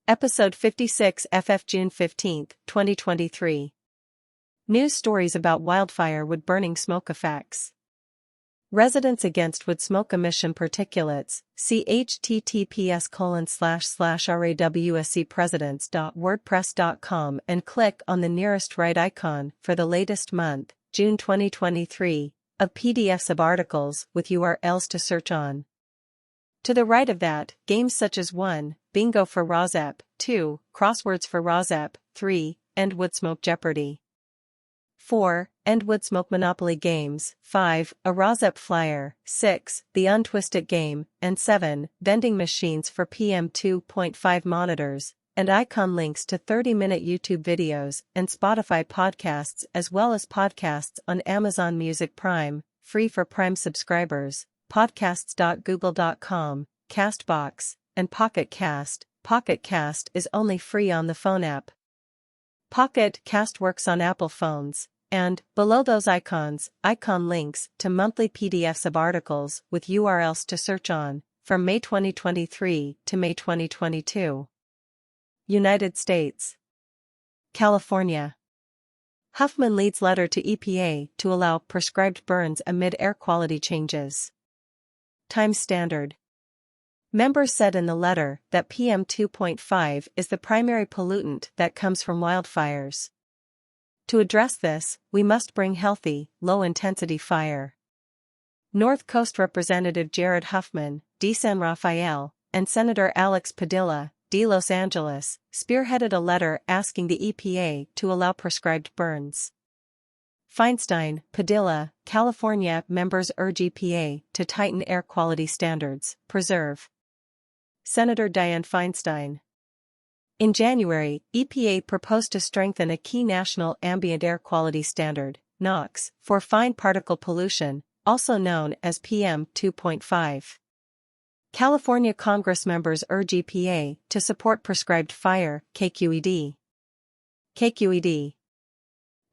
Episode 56 FF June 15, 2023. News stories about wildfire wood burning smoke effects. Residents against wood smoke emission particulates, see https://rawscpresidents.wordpress.com and click on the nearest right icon for the latest month, June 2023, of PDFs of articles with URLs to search on. To the right of that, games such as 1, Bingo for Rosep, 2, Crosswords for Rosep, 3, End Woodsmoke Jeopardy! 4, End Woodsmoke Monopoly Games, 5, A Rosep Flyer, 6, The Untwisted Game, and 7, Vending Machines for PM 2.5 monitors, and icon links to 30-minute YouTube videos and Spotify podcasts as well as podcasts on Amazon Music Prime, free for Prime subscribers, podcasts.google.com, Castbox, and Pocket Cast. Pocket Cast is only free on the phone app. Pocket Cast works on Apple phones, and, below those icons, icon links to monthly PDFs of articles with URLs to search on, from May 2023 to May 2022. United States. California. Huffman leads letter to EPA to allow prescribed burns amid air quality changes. Time Standard. Members said in the letter that PM 2.5 is the primary pollutant that comes from wildfires. To address this, we must bring healthy, low-intensity fire. North Coast Representative Jared Huffman, D. San Rafael, and Senator Alex Padilla, D. Los Angeles, spearheaded a letter asking the EPA to allow prescribed burns. Feinstein, Padilla, California members urge EPA to tighten air quality standards, preserve. Senator Dianne Feinstein. In January, EPA proposed to strengthen a key national ambient air quality standard, NOx, for fine particle pollution, also known as PM 2.5. California Congress members urge EPA to support prescribed fire, KQED. KQED.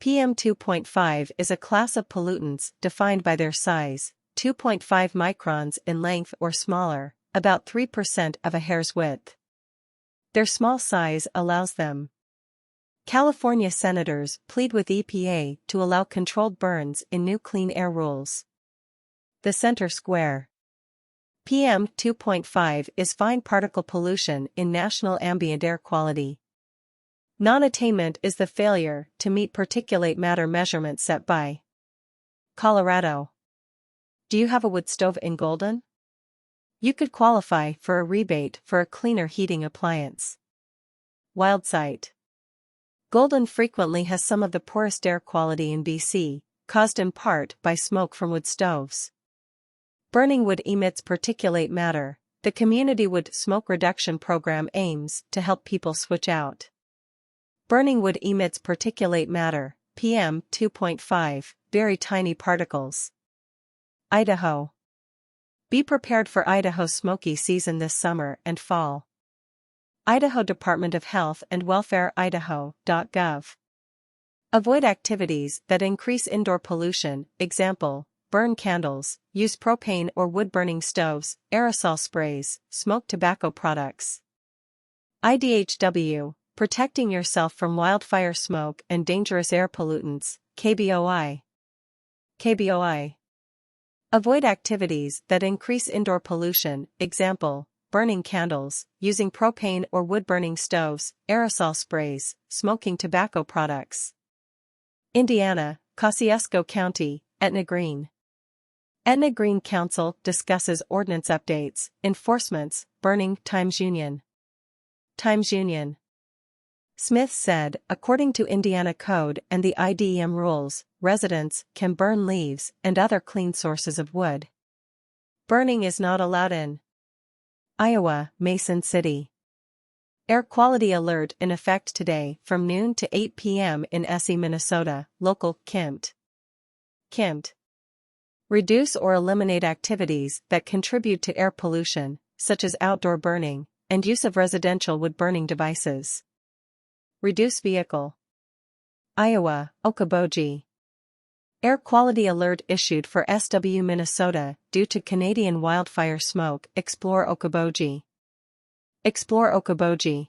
PM 2.5 is a class of pollutants defined by their size, 2.5 microns in length or smaller, about 3% of a hair's width. Their small size allows them. California senators plead with EPA to allow controlled burns in new clean air rules. The Center Square. PM 2.5 is fine particle pollution in national ambient air quality. Non-attainment is the failure to meet particulate matter measurements set by Colorado. Do you have a wood stove in Golden? You could qualify for a rebate for a cleaner heating appliance. Wildsite. Golden frequently has some of the poorest air quality in BC, caused in part by smoke from wood stoves. Burning wood emits particulate matter. The Community Wood Smoke Reduction Program aims to help people switch out. Burning wood emits particulate matter, PM 2.5, very tiny particles. Idaho. Be prepared for Idaho's smoky season this summer and fall. Idaho Department of Health and Welfare Idaho.gov. Avoid activities that increase indoor pollution, example, burn candles, use propane or wood-burning stoves, aerosol sprays, smoke tobacco products. IDHW. Protecting yourself from wildfire smoke and dangerous air pollutants, KBOI. KBOI. Avoid activities that increase indoor pollution, example, burning candles, using propane or wood-burning stoves, aerosol sprays, smoking tobacco products. Indiana, Kosciuszko County, Etna Green. Etna Green Council discusses ordinance updates, enforcements, burning Times Union. Times Union. Smith said, according to Indiana Code and the IDEM rules, residents can burn leaves and other clean sources of wood. Burning is not allowed in Iowa, Mason City. Air quality alert in effect today from noon to 8 p.m. in Essie, Minnesota, local, KIMT. KIMT. Reduce or eliminate activities that contribute to air pollution, such as outdoor burning, and use of residential wood-burning devices. Reduce vehicle. Iowa, Okoboji. Air quality alert issued for SW Minnesota due to Canadian wildfire smoke. Explore Okoboji. Explore Okoboji.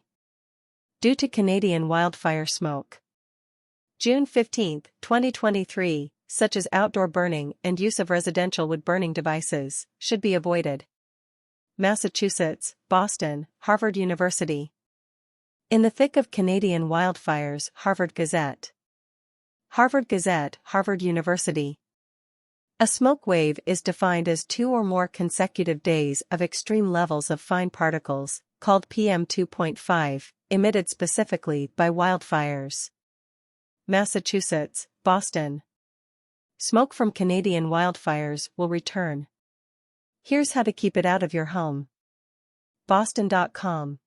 due to Canadian wildfire smoke. June 15, 2023, such as outdoor burning and use of residential wood-burning devices, should be avoided. Massachusetts, Boston, Harvard University. In the thick of Canadian wildfires, Harvard Gazette. Harvard Gazette, Harvard University. A smoke wave is defined as 2 or more consecutive days of extreme levels of fine particles, called PM 2.5, emitted specifically by wildfires. Massachusetts, Boston. Smoke from Canadian wildfires will return. Here's how to keep it out of your home. Boston.com.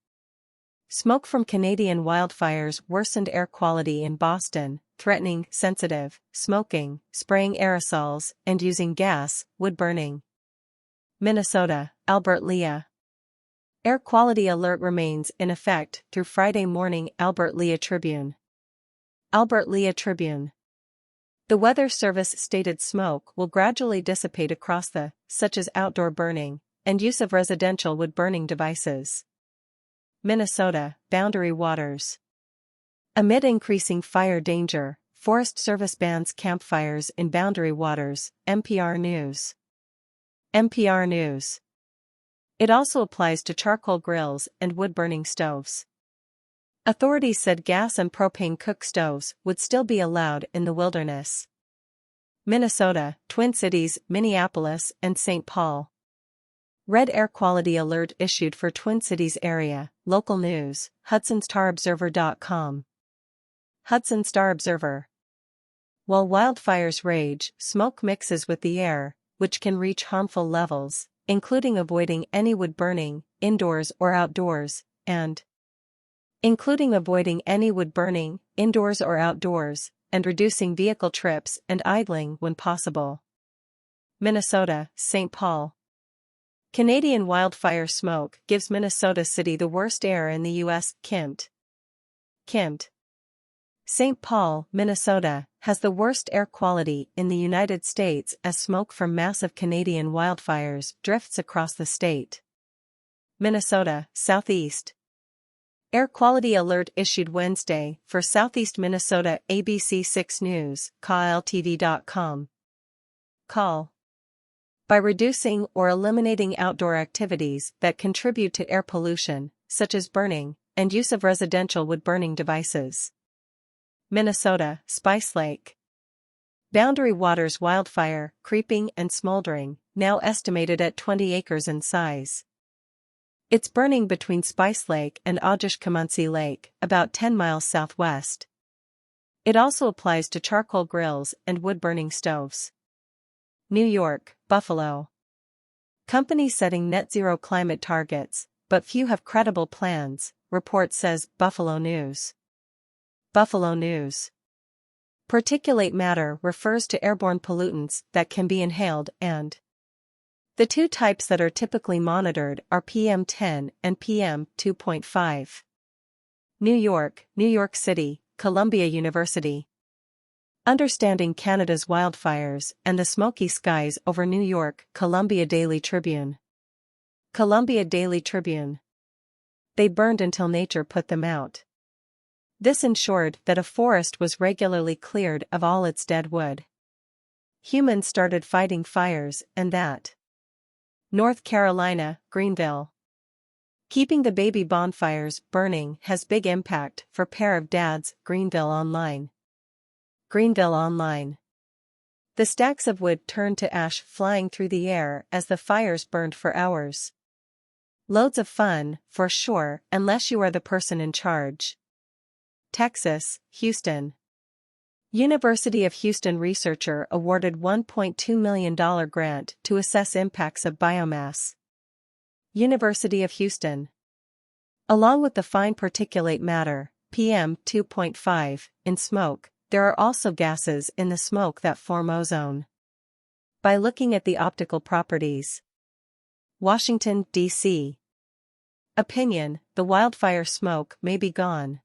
Smoke from Canadian wildfires worsened air quality in Boston, threatening sensitive, smoking, spraying aerosols, and using gas, wood burning. Minnesota, Albert Lea. Air quality alert remains in effect through Friday morning. Albert Lea Tribune. Albert Lea Tribune. The Weather Service stated smoke will gradually dissipate across such as outdoor burning, and use of residential wood-burning devices. Minnesota, Boundary Waters. Amid increasing fire danger, Forest Service bans campfires in Boundary Waters, NPR News. NPR News. It also applies to charcoal grills and wood-burning stoves. Authorities said gas and propane cook stoves would still be allowed in the wilderness. Minnesota, Twin Cities, Minneapolis, and St. Paul. Red air quality alert issued for Twin Cities area, local news, HudsonStarObserver.com. Hudson Star Observer. While wildfires rage, smoke mixes with the air, which can reach harmful levels, including avoiding any wood burning, indoors or outdoors, and reducing vehicle trips and idling when possible. Minnesota, St. Paul. Canadian wildfire smoke gives Minnesota City the worst air in the U.S. Kimt. St. Paul, Minnesota, has the worst air quality in the United States as smoke from massive Canadian wildfires drifts across the state. Minnesota, Southeast. Air quality alert issued Wednesday for Southeast Minnesota. ABC 6 News, KLTV.com. Call. By reducing or eliminating outdoor activities that contribute to air pollution, such as burning, and use of residential wood-burning devices. Minnesota, Spice Lake. Boundary Waters wildfire, creeping and smoldering, now estimated at 20 acres in size. It's burning between Spice Lake and Ojishkamunsi Lake, about 10 miles southwest. It also applies to charcoal grills and wood-burning stoves. New York, Buffalo. Companies setting net-zero climate targets, but few have credible plans, report says Buffalo News. Buffalo News. Particulate matter refers to airborne pollutants that can be inhaled and the two types that are typically monitored are PM10 and PM 2.5. New York, New York City, Columbia University. Understanding Canada's wildfires and the smoky skies over New York, Columbia Daily Tribune. Columbia Daily Tribune. They burned until nature put them out. This ensured that a forest was regularly cleared of all its dead wood. Humans started fighting fires, and that. North Carolina, Greenville. Keeping the baby bonfires burning has big impact for pair of dads. Greenville Online. Greenville Online. The stacks of wood turned to ash flying through the air as the fires burned for hours. Loads of fun, for sure, unless you are the person in charge. Texas, Houston. University of Houston researcher awarded $1.2 million grant to assess impacts of biomass. University of Houston. Along with the fine particulate matter, PM 2.5, in smoke, there are also gases in the smoke that form ozone. By looking at the optical properties. Washington, D.C. Opinion: the wildfire smoke may be gone,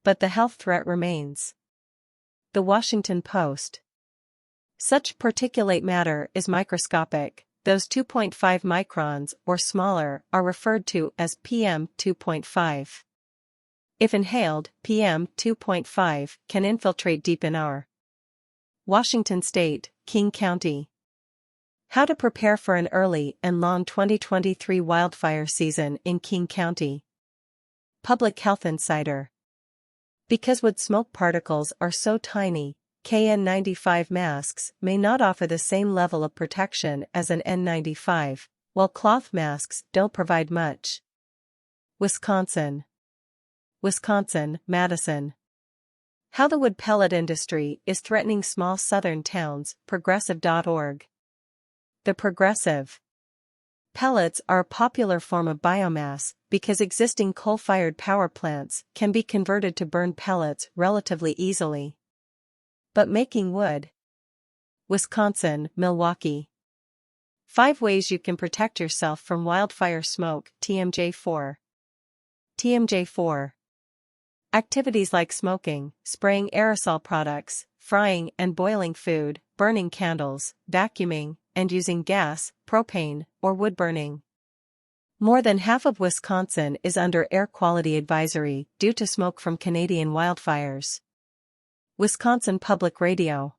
but the health threat remains. The Washington Post. Such particulate matter is microscopic. Those 2.5 microns or smaller are referred to as PM 2.5. If inhaled, PM 2.5 can infiltrate deep in our Washington State, King County. How to prepare for an early and long 2023 wildfire season in King County. Public Health Insider. Because wood smoke particles are so tiny, KN95 masks may not offer the same level of protection as an N95, while cloth masks don't provide much. Wisconsin, Madison. How the wood pellet industry is threatening small southern towns, progressive.org. The Progressive. Pellets are a popular form of biomass because existing coal-fired power plants can be converted to burn pellets relatively easily. But making wood. Wisconsin, Milwaukee. 5 ways you can protect yourself from wildfire smoke, TMJ4. TMJ4. Activities like smoking, spraying aerosol products, frying and boiling food, burning candles, vacuuming, and using gas, propane, or wood burning. More than half of Wisconsin is under air quality advisory due to smoke from Canadian wildfires. Wisconsin Public Radio.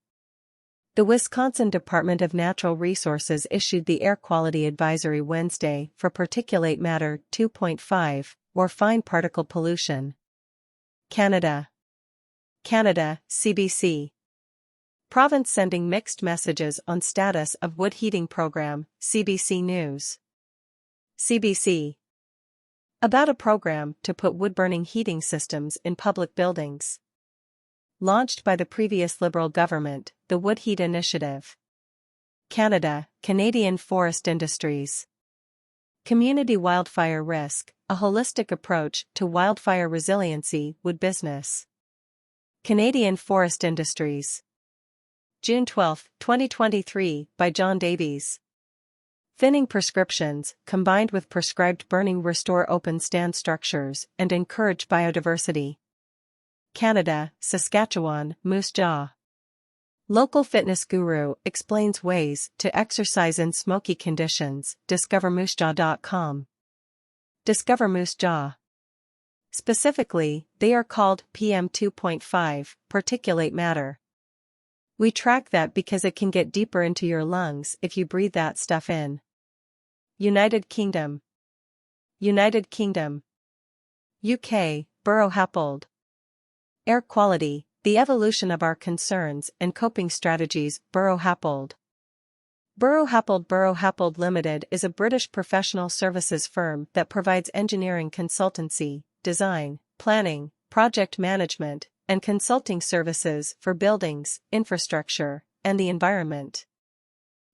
The Wisconsin Department of Natural Resources issued the air quality advisory Wednesday for particulate matter 2.5, or fine particle pollution. Canada, CBC. Province sending mixed messages on status of wood heating program, CBC News. CBC. About a program to put wood-burning heating systems in public buildings. Launched by the previous Liberal government, the Wood Heat Initiative. Canada, Canadian Forest Industries. Community wildfire risk, a holistic approach to wildfire resiliency wood business. Canadian Forest Industries. June 12, 2023, by John Davies. Thinning prescriptions, combined with prescribed burning, restore open stand structures and encourage biodiversity. Canada, Saskatchewan, Moose Jaw. Local fitness guru explains ways to exercise in smoky conditions, discovermoosejaw.com. Discover Moose Jaw. Specifically, they are called PM 2.5, particulate matter. We track that because it can get deeper into your lungs if you breathe that stuff in. United Kingdom. UK, Borough Happold. Air quality, the evolution of our concerns and coping strategies, Borough Happold. Borough Happold Limited is a British professional services firm that provides engineering consultancy, design, planning, project management, and consulting services for buildings, infrastructure, and the environment.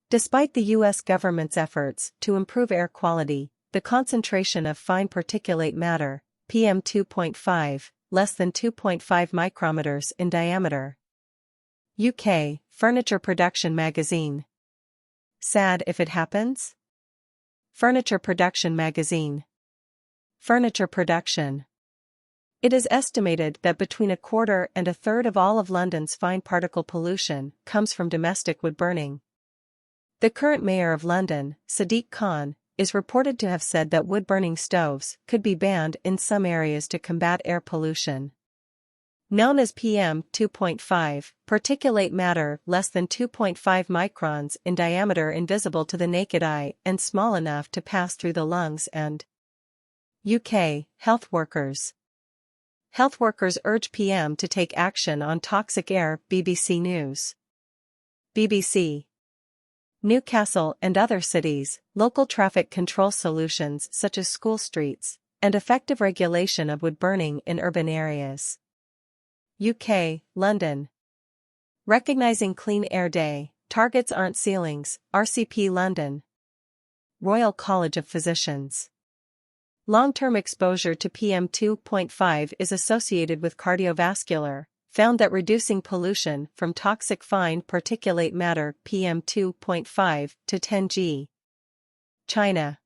Despite the U.S. government's efforts to improve air quality, the concentration of fine particulate matter, PM 2.5, less than 2.5 micrometers in diameter. UK, Furniture Production Magazine. Sad if it happens? Furniture Production Magazine. Furniture production. It is estimated that between 1/4 and 1/3 of all of London's fine particle pollution comes from domestic wood burning. The current mayor of London, Sadiq Khan, is reported to have said that wood-burning stoves could be banned in some areas to combat air pollution. Known as PM 2.5, particulate matter less than 2.5 microns in diameter, invisible to the naked eye and small enough to pass through the lungs and UK, health workers. Health workers urge PM to take action on toxic air, BBC News. BBC. Newcastle and other cities, local traffic control solutions such as school streets, and effective regulation of wood burning in urban areas. UK, London. Recognizing Clean Air Day, targets aren't ceilings, RCP London. Royal College of Physicians. Long-term exposure to PM 2.5 is associated with cardiovascular, found that reducing pollution from toxic fine particulate matter PM 2.5 to 10 g. China.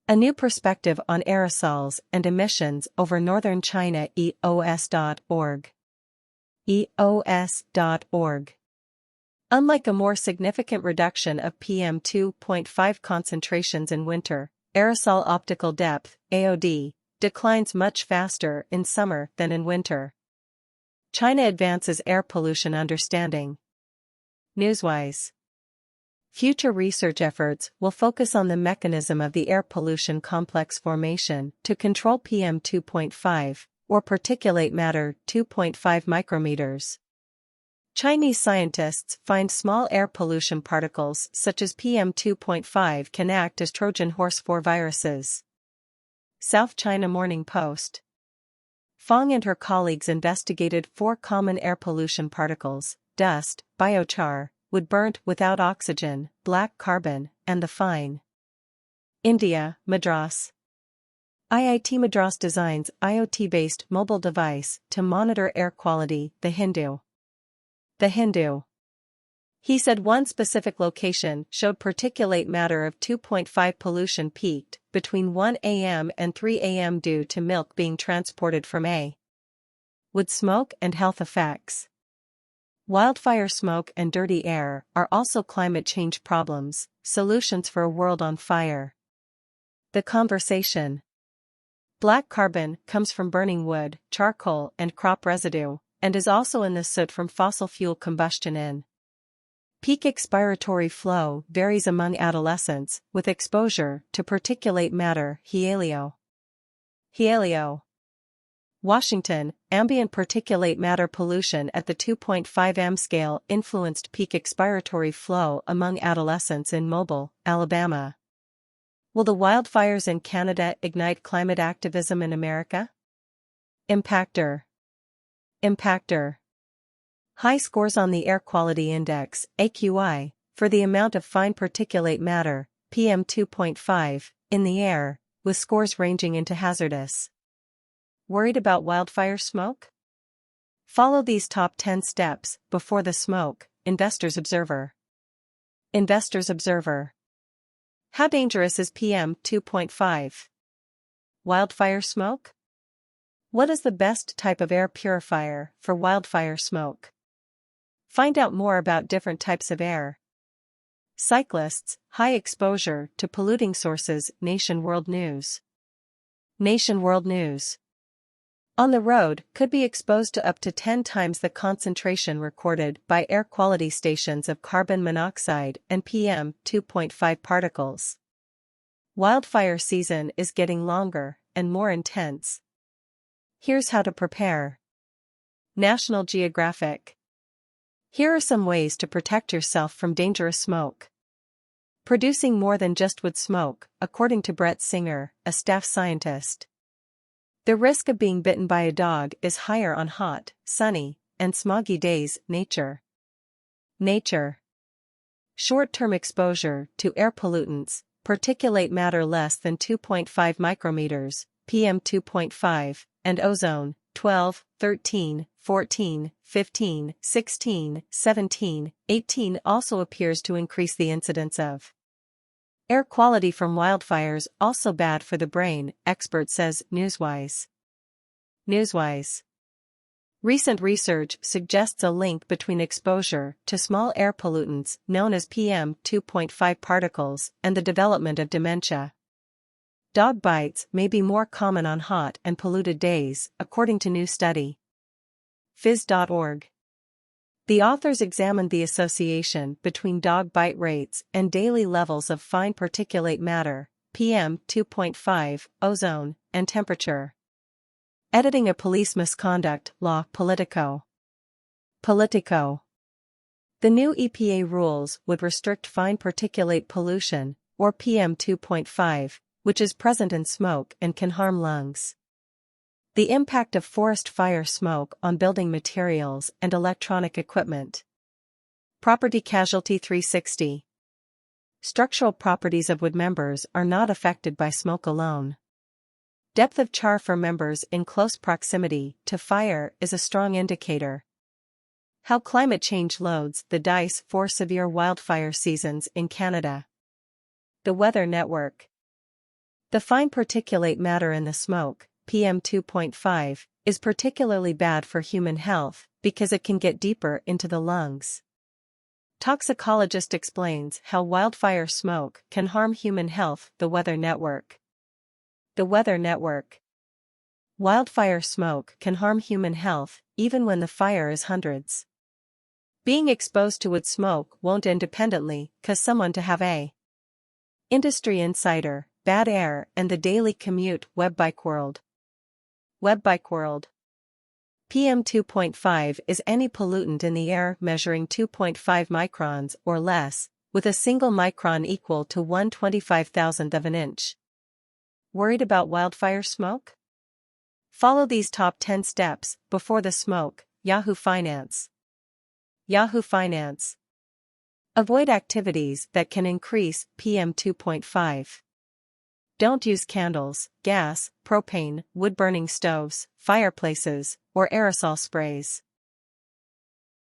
A new perspective on aerosols and emissions over northern China, EOS.org. EOS.org. Unlike a more significant reduction of PM 2.5 concentrations in winter, aerosol optical depth, AOD, declines much faster in summer than in winter. China advances air pollution understanding. Newswise. Future research efforts will focus on the mechanism of the air pollution complex formation to control PM 2.5, or particulate matter 2.5 micrometers. Chinese scientists find small air pollution particles such as PM 2.5 can act as Trojan horse for viruses. South China Morning Post. Fong and her colleagues investigated 4 common air pollution particles: dust, biochar, wood burnt without oxygen, black carbon, and the fine. India, Madras. IIT Madras designs IoT-based mobile device to monitor air quality. The Hindu. He said one specific location showed particulate matter of 2.5 pollution peaked between 1 a.m. and 3 a.m. due to milk being transported from a wood smoke and health effects. Wildfire smoke and dirty air are also climate change problems, solutions for a world on fire. The Conversation. Black carbon comes from burning wood, charcoal, and crop residue, and is also in the soot from fossil fuel combustion. Peak expiratory flow varies among adolescents with exposure to particulate matter. Helio. Washington, ambient particulate matter pollution at the 2.5 m scale influenced peak expiratory flow among adolescents in Mobile, Alabama. Will the wildfires in Canada ignite climate activism in America? Impactor. High scores on the Air Quality Index, AQI, for the amount of fine particulate matter, PM 2.5, in the air, with scores ranging into hazardous. Worried about wildfire smoke? Follow these top 10 steps before the smoke. Investors Observer. How dangerous is PM 2.5? Wildfire smoke? What is the best type of air purifier for wildfire smoke? Find out more about different types of air. Cyclists, high exposure to polluting sources. Nation World News. On the road, could be exposed to up to 10 times the concentration recorded by air quality stations of carbon monoxide and PM 2.5 particles. Wildfire season is getting longer and more intense. Here's how to prepare. National Geographic. Here are some ways to protect yourself from dangerous smoke. Producing more than just wood smoke, according to Brett Singer, a staff scientist. The risk of being bitten by a dog is higher on hot, sunny, and smoggy days. Nature. Short-term exposure to air pollutants, particulate matter less than 2.5 micrometers, PM 2.5, and ozone, 12, 13, 14, 15, 16, 17, 18 also appears to increase the incidence of air quality from wildfires. Also bad for the brain, expert says. Newswise. Recent research suggests a link between exposure to small air pollutants known as PM 2.5 particles and the development of dementia. Dog bites may be more common on hot and polluted days, according to new study. Phys.org. The authors examined the association between dog bite rates and daily levels of fine particulate matter, PM 2.5, ozone, and temperature. Editing a police misconduct law. Politico. The new EPA rules would restrict fine particulate pollution, or PM 2.5, which is present in smoke and can harm lungs. The impact of forest fire smoke on building materials and electronic equipment. Property Casualty 360. Structural properties of wood members are not affected by smoke alone. Depth of char for members in close proximity to fire is a strong indicator. How climate change loads the dice for severe wildfire seasons in Canada. The Weather Network. The fine particulate matter in the smoke, PM 2.5, is particularly bad for human health because it can get deeper into the lungs. Toxicologist explains how wildfire smoke can harm human health. The Weather Network. Wildfire smoke can harm human health, even when the fire is hundreds. Being exposed to wood smoke won't independently cause someone to have a Industry Insider, bad air and the daily commute. Webbike World. Webbike World. PM 2.5 is any pollutant in the air measuring 2.5 microns or less, with a single micron equal to 1/25,000th of an inch. Worried about wildfire smoke? Follow these top 10 steps before the smoke. Yahoo Finance. Yahoo Finance. Avoid activities that can increase PM 2.5. Don't use candles, gas, propane, wood-burning stoves, fireplaces, or aerosol sprays.